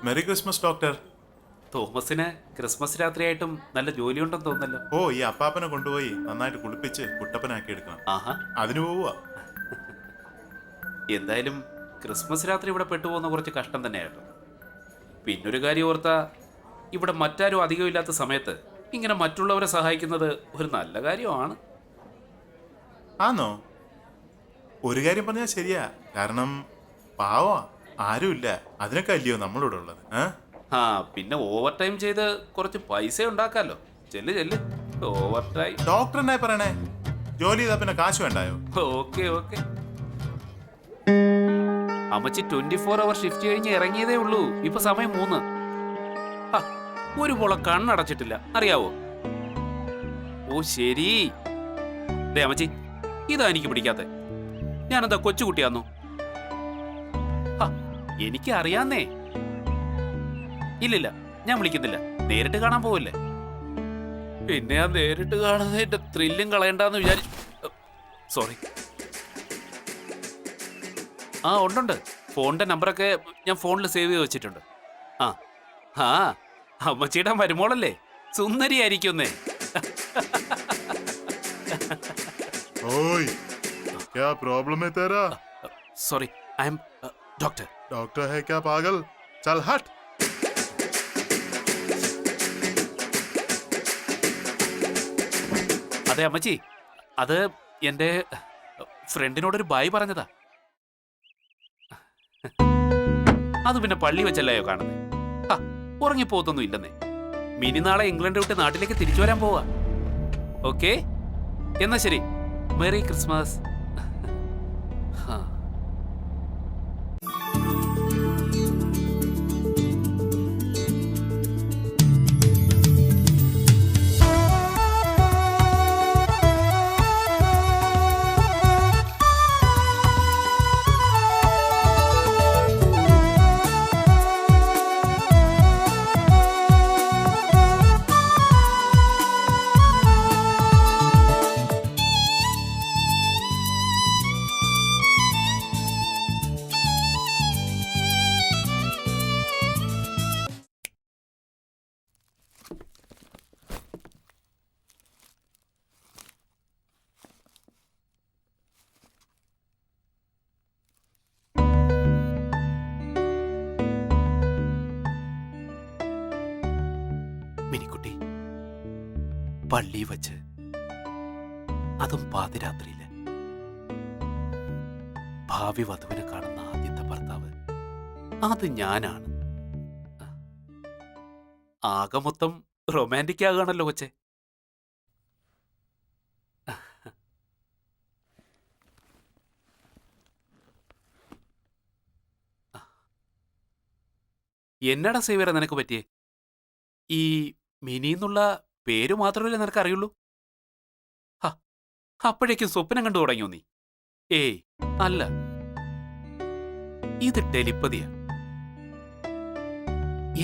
Maria Christmas doctor. തോമസിന് Christmas രാത്രിയായിട്ടും നല്ല ജോലിയുണ്ടെന്ന് തോന്നല്ലോ. ഓ, ഈ അപ്പാപ്പനെ കൊണ്ടുപോയി നന്നായിട്ട് കുളിപ്പിച്ച് കുട്ടപ്പനാക്കി എടുക്കണം. ആഹാ, അതിനു പോവുക. എന്തായാലും ക്രിസ്മസ് രാത്രി ഇവിടെ പെട്ടുപോകുന്ന കുറച്ച് കഷ്ടം തന്നെയായിരുന്നു. പിന്നൊരു കാര്യം ഓർത്താ, ഇവിടെ മറ്റാരും അധികം ഇല്ലാത്ത സമയത്ത് ഇങ്ങനെ മറ്റുള്ളവരെ സഹായിക്കുന്നത് ഒരു നല്ല കാര്യമാണ്. ആന്നോ? ഒരു കാര്യം പറഞ്ഞാൽ ശരിയാ. കാരണം പാവാ, ആരുമില്ല. അതിനൊക്കെ അല്ലയോ നമ്മളിവിടെ ഉള്ളത്. ആ, പിന്നെ ഓവർ ടൈം ചെയ്ത് കുറച്ച് പൈസ ഉണ്ടാക്കാലോ. ചെല്ല് ചെല്ല്, ഓവർ ടൈം. ഡോക്ടർ എന്നായി പറയണേ? ജോലി ചെയ്താ പിന്നെ കാശ് വേണ്ടായോ? Okay okay. അമ്മച്ചി 24 അവർ ഷിഫ്റ്റ് കഴിഞ്ഞ് ഇറങ്ങിയതേ ഉള്ളൂ. ഇപ്പൊ സമയം 3. ഒരു പോള കണ്ണടച്ചിട്ടില്ല, അറിയാവോ? ഓ ശരി. ദേ അമ്മച്ചി, ഇതാ എനിക്ക് പിടിക്കാത്ത. ഞാനെന്താ കൊച്ചുകുട്ടിയാന്നോ? എനിക്ക് അറിയാന്നേ. ഇല്ലില്ല, ഞാൻ വിളിക്കുന്നില്ല. നേരിട്ട് കാണാൻ പോവല്ലേ? പിന്നെ ഞാൻ നേരിട്ട് കാണുന്നതിന്റെ ത്രില്ലും കളയണ്ടെന്ന് വിചാരിച്ചു. സോറി. ആ ഉണ്ടുണ്ട്. ഫോണിന്റെ നമ്പറൊക്കെ ഞാൻ ഫോണിൽ സേവ് ചെയ്ത് വെച്ചിട്ടുണ്ട്. ആ ആ അമ്മച്ചിയുടെ മരുമോളല്ലേ, സുന്ദരിയായിരിക്കുന്നേ. ഓയ്, क्या प्रॉब्लम है तेरा? Sorry, I am doctor. Doctor है क्या पागल? चल हट. അതെ അമ്മച്ചി, അത് എൻ്റെ ഫ്രണ്ടിനോടൊരു ബായ് പറഞ്ഞതാ. അത് പിന്നെ പള്ളി വെച്ചല്ലയോ കാണുന്നത്. ഉറങ്ങിപ്പോത്തൊന്നും ഇല്ലെന്നേ. മിനി നാളെ ഇംഗ്ലണ്ട് വിട്ട് നാട്ടിലേക്ക് തിരിച്ചു വരാൻ പോവാ. ഓക്കെ, എന്നാ ശരി. Merry Christmas. മിനിക്കുട്ടി, പള്ളി വച്ച്, അതും പാതിരാത്രിയില്, ഭാവി വധുവിനെ കാണുന്ന ആദ്യത്തെ ഭർത്താവ് അത് ഞാനാണ്. ആകെ മൊത്തം റൊമാൻറ്റിക് ആകുകയാണല്ലോ കൊച്ചെ. എന്നടാ സേവിയറ നിനക്ക് പറ്റിയേ? ഈ മിനി എന്നുള്ള പേര് മാത്രമല്ലേ നിനക്ക് അറിയുള്ളൂ? അപ്പോഴേക്കും സ്വപ്നം കണ്ടു തുടങ്ങിയോ നീ? ഏയ് അല്ല, ഇത് ടെലിപ്പതിയാ.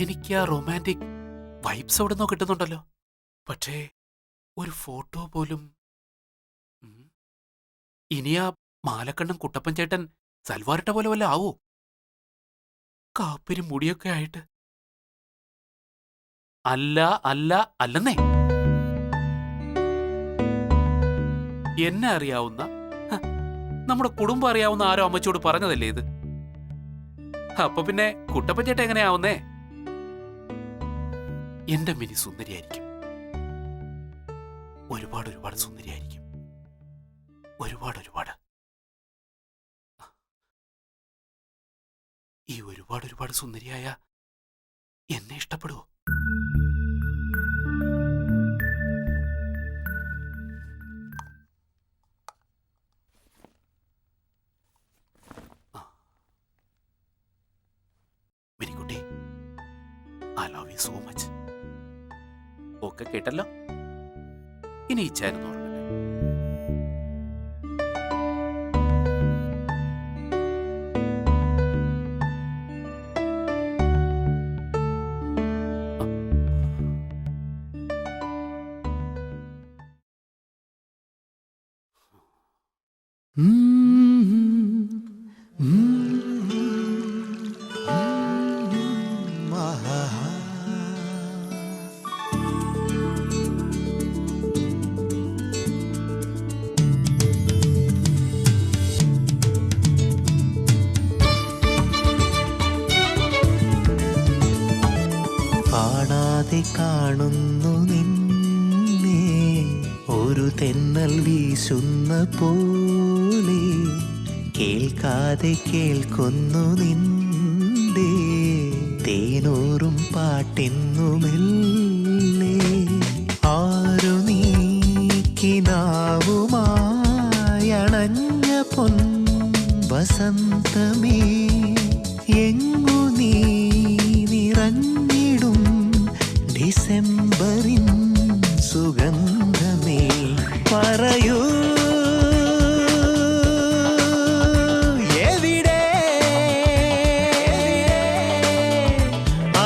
എനിക്ക് ആ റൊമാൻറ്റിക് വൈബ്സ് എവിടെ നിന്നോ കിട്ടുന്നുണ്ടല്ലോ. പക്ഷേ ഒരു ഫോട്ടോ പോലും. ഇനി ആ മാലക്കണ്ണൻ കുട്ടപ്പൻ ചേട്ടൻ സൽവാറിട്ട പോലെ വല്ല ആവോ? കാപ്പിരി മുടിയൊക്കെ ആയിട്ട്. അല്ല അല്ല അല്ലെന്നേ. എന്നെ അറിയാവുന്ന, നമ്മുടെ കുടുംബം അറിയാവുന്ന ആരോ അമ്മച്ചോട് പറഞ്ഞതല്ലേ ഇത്. അപ്പൊ പിന്നെ കുട്ടപ്പൻ ചേട്ടൻ എങ്ങനെയാവുന്നേ? എന്റെ മിനി സുന്ദരിയായിരിക്കും. ഒരുപാട് ഒരുപാട് സുന്ദരിയായിരിക്കും. ഒരുപാട് ഒരുപാട്. ഈ ഒരുപാട് ഒരുപാട് സുന്ദരിയായ എന്നെ ഇഷ്ടപ്പെടുവോ? മിനിക്കുട്ടി, I love you so much. ഒക്കെ കേട്ടല്ലോ. ഇനി ഇച്ചായിരുന്നു ഓർമ്മല്ലേ? കേൾക്കാതെ കാണുന്നു നിന്നെ, ഒരു തെന്നൽ വീശുന്ന പോലെ കേൾക്കാതെ കേൾക്കുന്നു നിന്റെ തേനൂറും പാട്ടെന്നുമെല്ലേ. ആരു നീക്കിനാവുമായണഞ്ഞ പൊൻ വസന്തമേ, എങ്ങു നീ നിറഞ്ഞിടും ഡിസംബറിൻ സുഗന്ധമേ. പറയൂ എവിടെ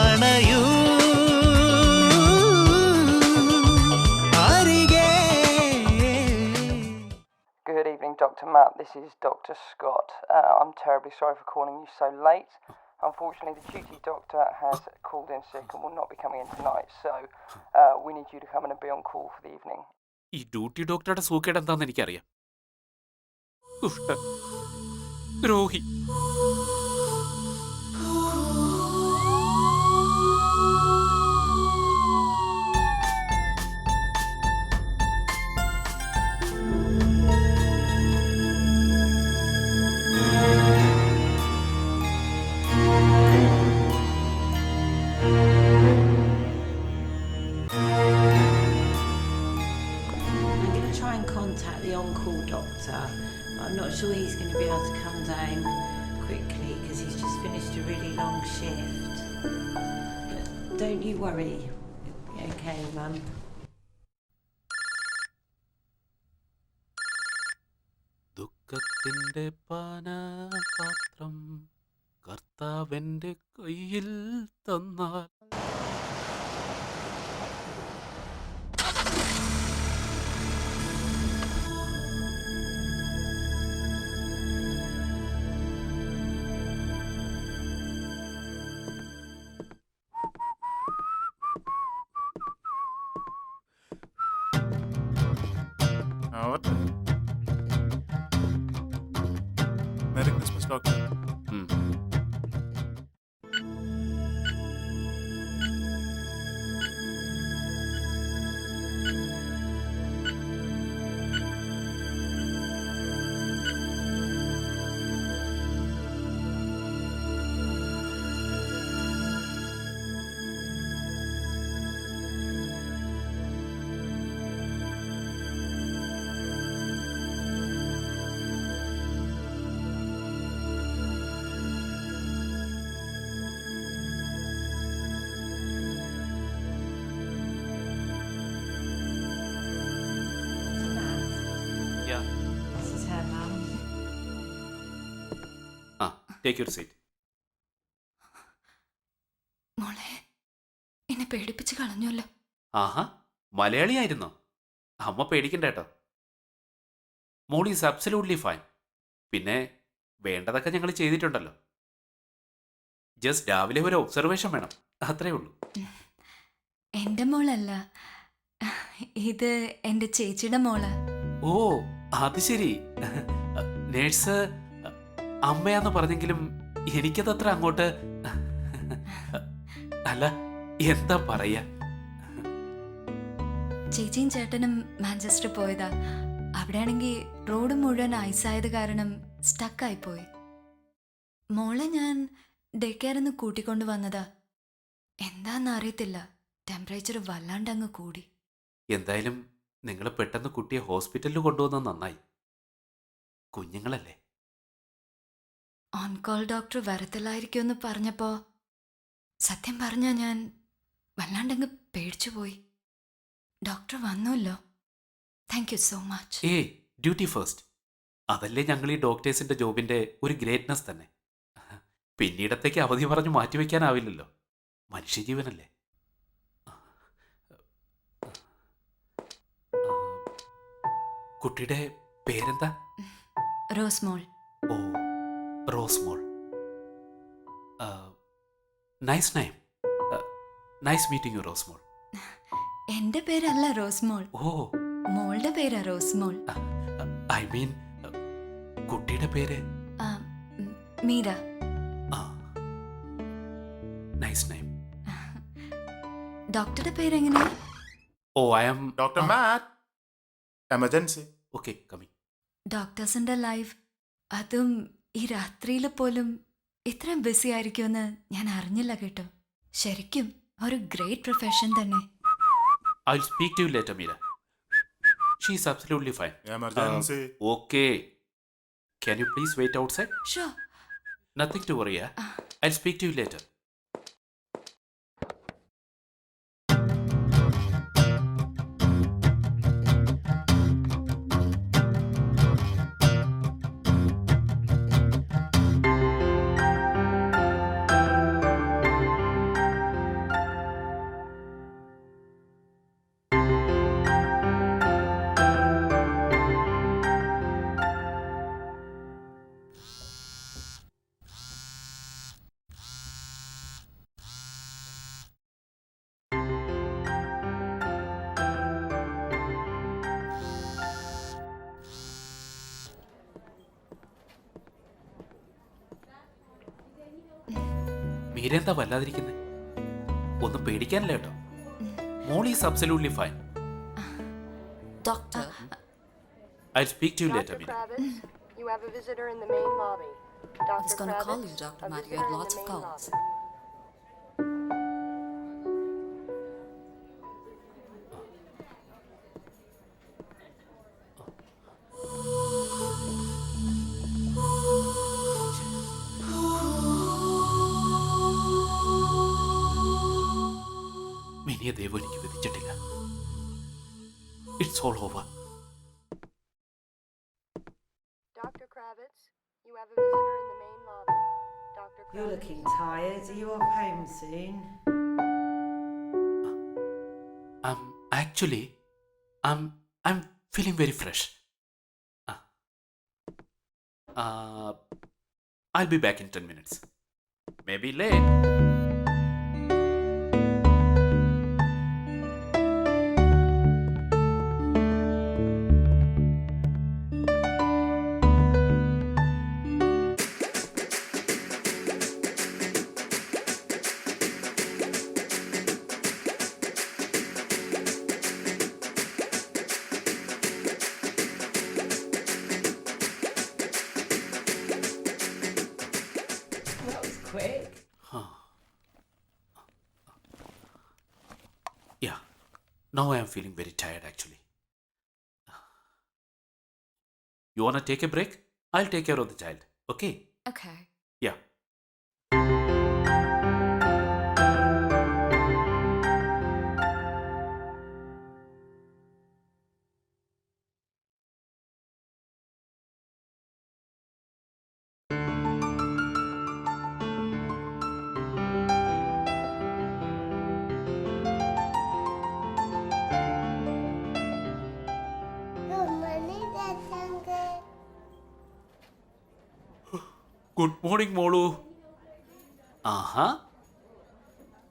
അണയൂ അരികെ. Good evening, Dr. Matt. This is Dr. Scott. I'm terribly sorry for calling you so late. Unfortunately, the duty doctor has called in sick and will not be coming in tonight, so we need you to come in and be on call for the evening. ഈ duty ഡോക്ടറുടെ സൂക്കേട് എന്താണെന്ന് എനിക്കറിയാം. ഉഫ്, ദ്രോഹി. I'm going to try and contact the on-call doctor. I'm not sure he's going to be able to come down quickly because he's just finished a really long shift. But don't you worry. It'll be okay, Mum. ദുഃഖത്തിന്റെ പാനപാത്രം കർത്താവെന്റെ കയ്യിൽ തന്നാൽ. ആവട്ടെ. Maria Christmas doctor. ഉം. Yeah. This is her, Mum. Take your seat. മോളെ, എന്നെ പേടിപ്പിച്ച് കളഞ്ഞല്ലോ. ആഹാ, മലയാളിയായിരുന്നോ? അമ്മ പേടിക്കണ്ട കേട്ടോ. മോൾ ഈസ് അബ്സല്യൂട്ട്ലി ഫൈൻ. പിന്നെ വേണ്ടതൊക്കെ ഞങ്ങൾ ചെയ്തിട്ടുണ്ടല്ലോ. ജസ്റ്റ് രാവിലെ ഒരു ഒബ്സർവേഷൻ വേണം, അത്രേ ഉള്ളൂ. എൻ്റെ മോളല്ല, ഇത് എൻ്റെ ചേച്ചിയുടെ മോളാ. ഓ, അത് ശരി. നേഴ്സ് അമ്മയാന്ന് പറഞ്ഞെങ്കിലും എനിക്കതത്ര അങ്ങോട്ട് അല്ല, എന്താ പറയാ. ചേച്ചിയും ചേട്ടനും മാഞ്ചസ്റ്റർ പോയതാ. അവിടെയാണെങ്കിൽ റോഡ് മുഴുവൻ ഐസായത് കാരണം സ്റ്റക്കായിപ്പോയി. മോളെ ഞാൻ ഡേ കെയറിന്ന് കൂട്ടിക്കൊണ്ടു വന്നതാ. എന്താന്ന് അറിയത്തില്ല, ടെമ്പറേച്ചർ വല്ലാണ്ടങ്ങ് കൂടി. എന്തായാലും നിങ്ങൾ പെട്ടെന്ന് കുട്ടിയെ ഹോസ്പിറ്റലിൽ കൊണ്ടുവന്നത് നന്നായി. കുഞ്ഞുങ്ങളല്ലേ. ഓൺ കോൾ ഡോക്ടർ വരത്തില്ലായിരിക്കുമെന്ന് പറഞ്ഞപ്പോ സത്യം പറഞ്ഞാ ഞാൻ വല്ലാണ്ടങ്ങ് പേടിച്ചുപോയി. ഡോക്ടർ വന്നല്ലോ. Thank you so much. ഏയ്, ഡ്യൂട്ടി ഫസ്റ്റ്. അതല്ലേ ഞങ്ങൾ ഈ ഡോക്ടേഴ്സിന്റെ ജോബിന്റെ ഒരു ഗ്രേറ്റ്നെസ് തന്നെ. പിന്നീടത്തേക്ക് അവധി പറഞ്ഞു മാറ്റിവെക്കാനാവില്ലല്ലോ, മനുഷ്യജീവനല്ലേ. കുട്ടിയുടെ പേരെന്താ? റോസ്മോൾ. ഓ, Rosemol. Nice name. Nice meeting you, Rosemol. എന്റെ പേരല്ല റോസ്മോൾ, ഓ, മോളുടെ പേരാ റോസ്മോൾ. ഐ മീൻ കുട്ടിയുടെ പേര്? മീര. Nice name. ഡോക്ടറുടെ പേരെങ്ങനെയാ? Oh I am doctor Matt, emergency. Okay coming. ഡോക്ടേഴ്സിന്റെ ലൈഫ്, അതും ഈ രാത്രിയിൽ പോലും ഇത്രയും ബിസി ആയിരിക്കുമെന്ന് ഞാൻ അറിഞ്ഞില്ല കേട്ടോ. ശരിക്കും ഒരു ഗ്രേറ്റ് പ്രൊഫഷൻ തന്നെ. I will speak to you later Meera. She is absolutely fine. Emergency. Okay, can you please wait outside? ഷോ. Nothing to worry, I'll speak to you later. Meera എന്താ വല്ലാതിരിക്കുന്നത്? ഒന്നും പേടിക്കാനില്ല കേട്ടോ. മോൾ is absolutely fine. Doctor, I'll speak to you later, Dr. Meera. Kravitz, you have a visitor in the main lobby. Dr. was gonna call you, Kravitz, Dr. a Matt. You visitor had in lots the of main calls. lobby. മിനിയെ ദൈവം എനിക്ക് വിധിച്ചിട്ടില്ല. It's all over. Dr. Kravitz, you have a visitor in the main lobby. Dr. You're Kravitz. looking tired. Are you off home soon? Actually, I'm feeling very fresh. I'll be back in 10 minutes. Maybe late. That was quick. Yeah, now I am feeling very tired actually. You wanna take a break? I'll take care of the child. Okay? Okay. Yeah. Good morning മോളു. ആഹാ,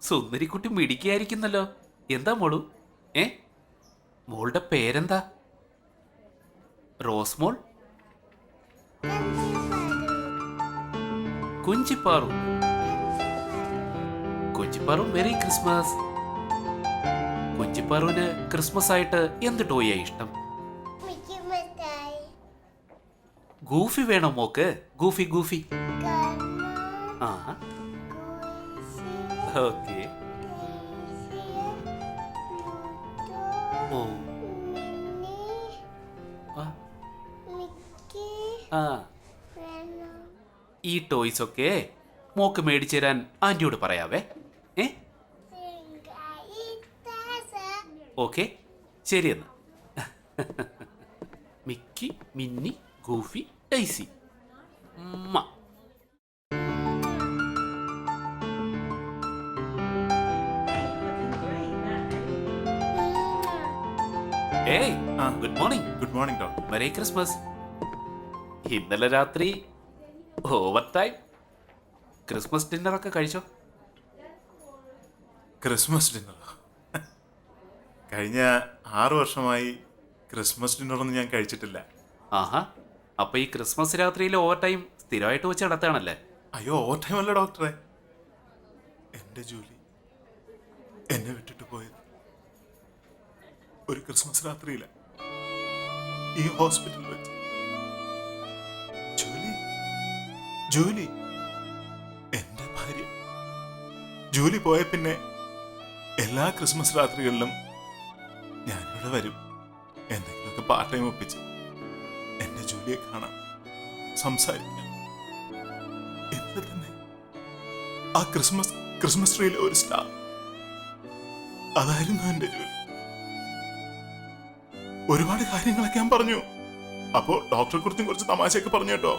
സുന്ദരിക്കുട്ടി മിടിക്കായിരിക്കുന്നല്ലോ. എന്താ മോളു? മോളുടെ പേരെന്താ? റോസ്മോൾ? Kunjipparu. Kunjipparu, merry Christmas. കുഞ്ചിപ്പാറുവിന് ക്രിസ്മസ് ആയിട്ട് എന്ത് ടോയാ ഇഷ്ടം? ഗൂഫി വേണോ മോക്ക്? ഗൂഫി ഗൂഫി. ആ ഓക്കെ. ഓ ആ, ഈ ടോയ്സ് ഒക്കെ മോക്ക് മേടിച്ചു തരാൻ ആന്റിയോട് പറയാവേ. ഓക്കെ, ശരി എന്നാ. മിക്കി, മിന്നി, ഗൂഫി, ഡൈസി. ഏയ്, good morning. Good morning doctor. Merry Christmas. ഇന്നലെ രാത്രി ഓവർ ടൈം ക്രിസ്മസ് ഡിന്നറൊക്കെ കഴിച്ചോ? ക്രിസ്മസ് ഡിന്നർ കഴിഞ്ഞ 6 വർഷമായി ക്രിസ്മസ് ഡിന്നറൊന്നും ഞാൻ കഴിച്ചിട്ടില്ല. ആഹാ, അപ്പൊ ഈ ക്രിസ്മസ് രാത്രിയിൽ ഓവർ ടൈം സ്ഥിരമായിട്ട് വെച്ച് നടത്താണല്ലേ? അയ്യോ, ഓവർ ടൈം അല്ല ഡോക്ടറെ, എൻ്റെ ജോലി എന്നെ വിട്ടിട്ട് പോയത് ഒരു ക്രിസ്മസ് രാത്രിയില ഈ ഹോസ്പിറ്റലിൽ വെച്ച്. ജൂലി എന്റെ ഭാര്യ. ജൂലി പോയ പിന്നെ എല്ലാ ക്രിസ്മസ് രാത്രികളിലും ഞാനിവിടെ വരും, എന്തെങ്കിലുമൊക്കെ പാർട്ട് ടൈം ഒപ്പിച്ച് എന്റെ ജൂലിയെ കാണാം, സംസാരിക്കാം. ഇന്നലെ തന്നെ ആ ക്രിസ്മസ് ട്രീയിലെ ഒരു സ്റ്റാർ, അതായിരുന്നു എന്റെ ജോലി. ഒരുപാട് കാര്യങ്ങളൊക്കെ ഞാൻ പറഞ്ഞു. അപ്പോ ഡോക്ടറെ കുറിച്ചും കുറച്ച് തമാശയൊക്കെ പറഞ്ഞു കേട്ടോ.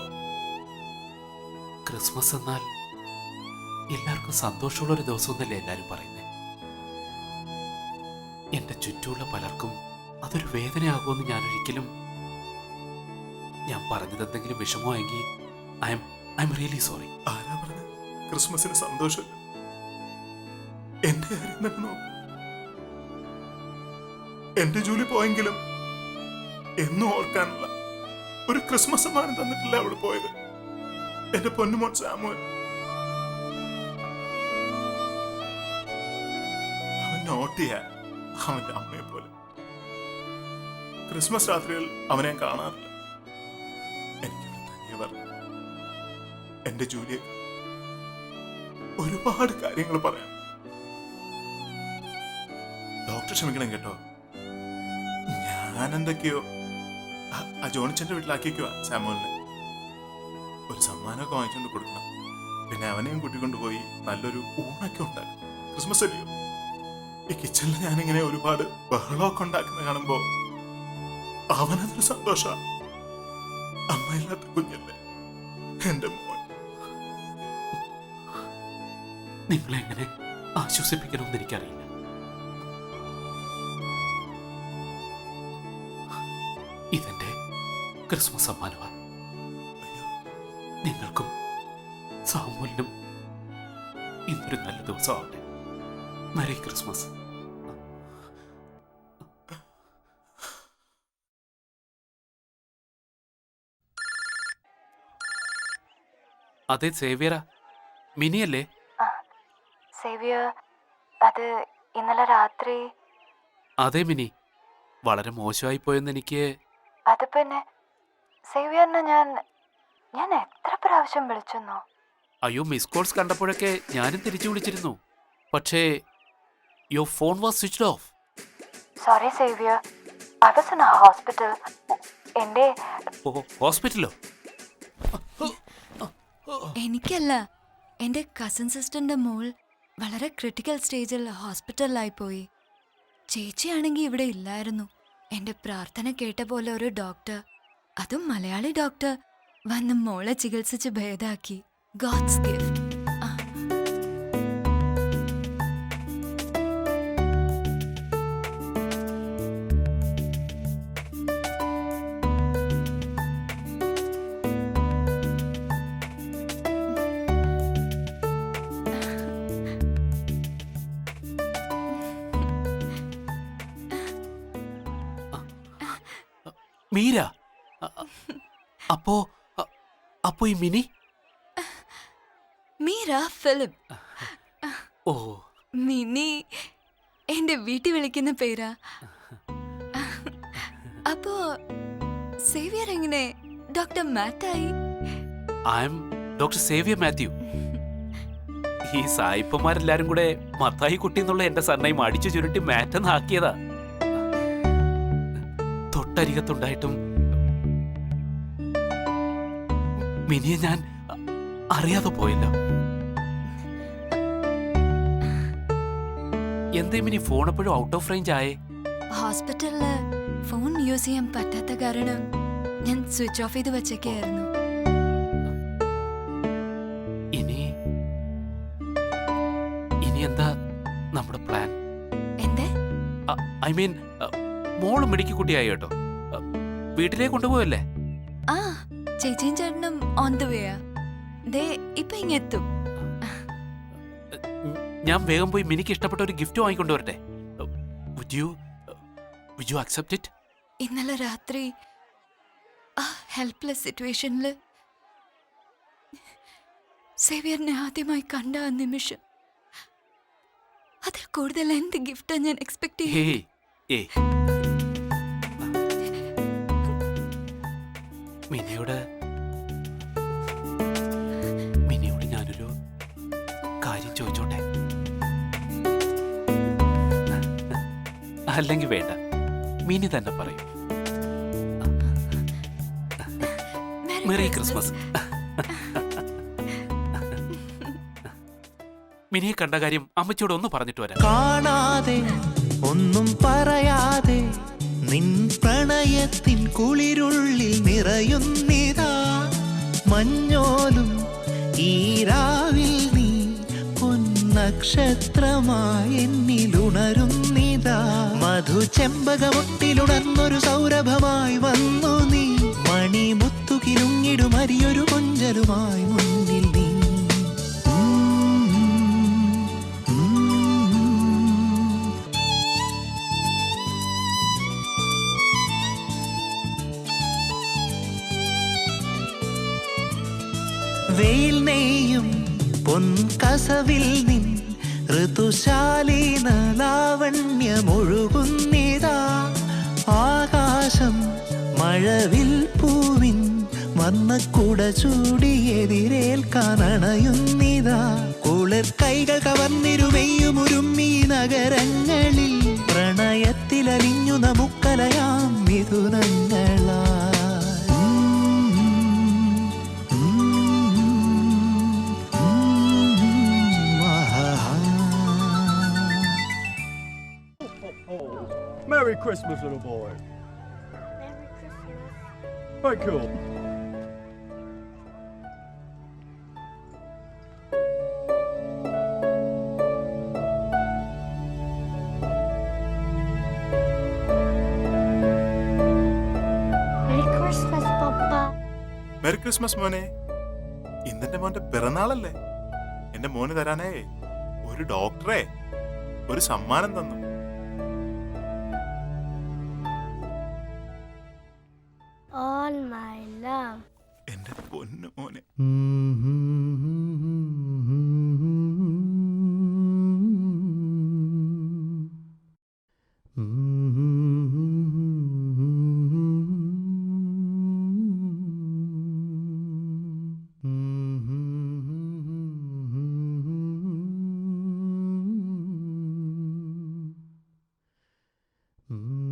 ക്രിസ്മസ് എന്നാൽ എല്ലാവർക്കും സന്തോഷമുള്ള ഒരു ദിവസം എന്നല്ലേ എല്ലാവരും പറയുന്നത്. എന്റെ ചുറ്റുമുള്ള പലർക്കും അതൊരു വേദനയാകുമെന്ന് ഞാൻ പറഞ്ഞത് എന്തെങ്കിലും വിഷമമായെങ്കിൽ ഐ എം റിയലി സോറി. ആരാ പറഞ്ഞത് ക്രിസ്മസിന് സന്തോഷമില്ല? എന്റെ കാര്യം തന്നെ നോക്കും. എന്റെ ജോലി പോയെങ്കിലും എന്നും ഓർക്കാനുള്ള ഒരു ക്രിസ്മസ് സമ്മാനം തന്നിട്ടില്ല അവിടെ പോയത് എന്റെ പൊന്നുമോൻ സാമുവൽ. അവൻ നോട്ടിയാ, അവന്റെ അമ്മയെ പോലെ. ക്രിസ്മസ് രാത്രികൾ അവനെ കാണാറില്ല. എനിക്കവിടെ തനിയെ പറഞ്ഞു എന്റെ ജോലിയെ ഒരുപാട് കാര്യങ്ങൾ പറയാം. ഡോക്ടർ ക്ഷമിക്കണം കേട്ടോ, ഞാനെന്തൊക്കെയോ ആ ജോണിച്ചന്റെ വീട്ടിലാക്കിയേക്കുവാ സാമുവലിനെ. ഒരു സമ്മാനമൊക്കെ വാങ്ങിച്ചുകൊണ്ട് കൊടുക്കണം, പിന്നെ അവനെയും കൂട്ടിക്കൊണ്ടുപോയി നല്ലൊരു ഊണൊക്കെ ഉണ്ടാക്കും. ക്രിസ്മസ് അല്ലയോ? ഈ കിച്ചണിൽ ഞാനിങ്ങനെ ഒരുപാട് ബഹളമൊക്കെ ഉണ്ടാക്കുന്ന കാണുമ്പോ അവനതൊരു സന്തോഷ. അമ്മയില്ലാത്ത കുഞ്ഞല്ലേ എന്റെ മോൻ. നിങ്ങളെങ്ങനെ ആശ്വസിപ്പിക്കണമെന്ന് എനിക്കറിയില്ല. ഇതെന്റെ ക്രിസ്മസ് സമ്മാനമാണ്. നിങ്ങൾക്കും സാമുവലിനും ഇന്നൊരു നല്ല ദിവസമാവട്ടെ. Merry Christmas. അതെ സേവ്യറാ, മിനിയല്ലേ? സേവിയർ, അത് ഇന്നലെ രാത്രി. അതെ മിനി, വളരെ മോശമായി പോയെന്ന് എനിക്ക്. അത് പിന്നെ സേവിയറിനെ ഞാൻ എത്ര പ്രാവശ്യം വിളിച്ചെന്നോ. അയ്യോ, മിസ് കോൾസ് കണ്ടപ്പോഴൊക്കെ ഞാനും തിരിച്ചു വിളിച്ചിരുന്നു, പക്ഷേ your phone was switched off. Sorry Xavier, I was in a hospital. എന്റെ ഹോസ്പിറ്റലോ? എനിക്കല്ല, എന്റെ കസിൻ സിസ്റ്ററിന്റെ മോൾ വളരെ ക്രിട്ടിക്കൽ സ്റ്റേജിൽ ഹോസ്പിറ്റലിലായി പോയി. ചേച്ചിയാണെങ്കിൽ ഇവിടെ ഇല്ലായിരുന്നു. എന്റെ പ്രാർത്ഥന കേട്ട പോലെ ഒരു ഡോക്ടർ, അതും മലയാളി ഡോക്ടർ, വന്ന് മോളെ ചികിത്സിച്ച് ഭേദാക്കി. God's gift. മീര, അപ്പോ ഈ മിനി? മീര ഫിലിപ്പ്. ഓ, മിനി എന്റെ വീട്ടിൽ വിളിക്കുന്ന പേരാ. അപ്പോ സേവിയർ എങ്ങനെ ഡോക്ടർ മാറ്റായി? I am doctor Xavier Mathew. ഈ സായിപ്പന്മാരെല്ലാരും കൂടെ മത്തായി കുട്ടി എന്നുള്ള എന്റെ സർനെയിം അടിച്ചു ചുരുട്ടി മാറ്റെന്നാക്കിയതാ. തൊട്ടരികത്തുണ്ടായിട്ടും മിനിയെ ഞാൻ അറിയാതെ പോയല്ലോ. എന്തേ മിനി ഫോൺ എപ്പോഴും ഔട്ട് ഓഫ് റേഞ്ച് ആയേ? ഹോസ്പിറ്റലില് ഫോൺ യൂസ് ചെയ്യാൻ പറ്റാത്ത കാരണം ഞാൻ സ്വിച്ച് ഓഫ് ചെയ്ത് വെച്ചേക്കായിരുന്നു. ഇനി എന്താ നമ്മുടെ പ്ലാൻ? എന്തേ? ഐ മീൻ, മോള് മിടിക്ക് കുട്ടിയായി കേട്ടോ. വീട്ടിലേക്ക് കൊണ്ടുപോയല്ലേ? ആ, ചേച്ചിയും ചേട്ടനും ഓൺ ദ വേയാ. ദേ ഇപ്പൊ ഇങ്ങെത്തും. ഞാൻ വേഗം പോയി മിനിക്ക് ഇഷ്ടപ്പെട്ട ഒരു gift വാങ്ങിക്കൊണ്ടുവരട്ടെ. Would you accept it? ഇന്നലെ രാത്രി ആ ഹെൽപ്ലെസ് സിറ്റുവേഷനില് സേവിയറിനെ ആദ്യമായി കണ്ട ആ നിമിഷം, അതിൽ കൂടുതൽ എന്ത് ഗിഫ്റ്റാ ഞാൻ എക്സ്പെക്ട് ചെയ്യും? ഹേയ് ഏയ് മിനിയോട് ഞാനൊരു കാര്യം ചോദിച്ചോട്ടെ? അല്ലെങ്കിൽ വേണ്ട, മിനി തന്നെ പറയും. Merry Christmas. മിനിയെ കണ്ട കാര്യം അമ്മച്ചിയോട് ഒന്ന് പറഞ്ഞിട്ട് വരാം. കാണാതെ ഒന്നും പറയാതെ നിൻ പ്രണയത്തിൻ കുളിരുള്ളിൽ നിറയുന്നിതാ മഞ്ഞോലും ഈരാവിൽ നീ പൊന്നക്ഷത്രമായി എന്നിലുണരുന്നിതാ മധു ചെമ്പകമൊട്ടിലുണർന്നൊരു സൗരഭമായി വന്നു നീ മണിമുത്തുകിലുങ്ങിടും അരിയൊരു കൊഞ്ചലുമായി മുന്നിൽ നീ. വെയിൽ നെയ്യും പൊൻകസവിൽ നിൻ ഋതുശാലീന ലാവണ്യമൊഴുകുന്നിതാ ആകാശം മഴവിൽ പൂവിൻ വന്ന കുട ചൂടി എതിരേൽക്കാനണയുന്നിതാ കുളിർ കൈകൾ കവർന്നിരുമെയ്യുമുരുമ്മി നഗരങ്ങളിൽ പ്രണയത്തിലലിഞ്ഞു നമുക്കലയാം മിഥുനങ്ങളാ. Merry Christmas, little boy. Merry Christmas. Very cool. Merry Christmas, Papa. Merry Christmas മോനെ. ഇന്നെന്റെ മോന്റെ പിറന്നാളല്ലേ? എന്റെ മോന് തരാനേ ഒരു ഡോക്ടറെ ഒരു സമ്മാനം തന്നു. All my love. എന്റെ പൊന്നു മോനെ. Mm-hmm.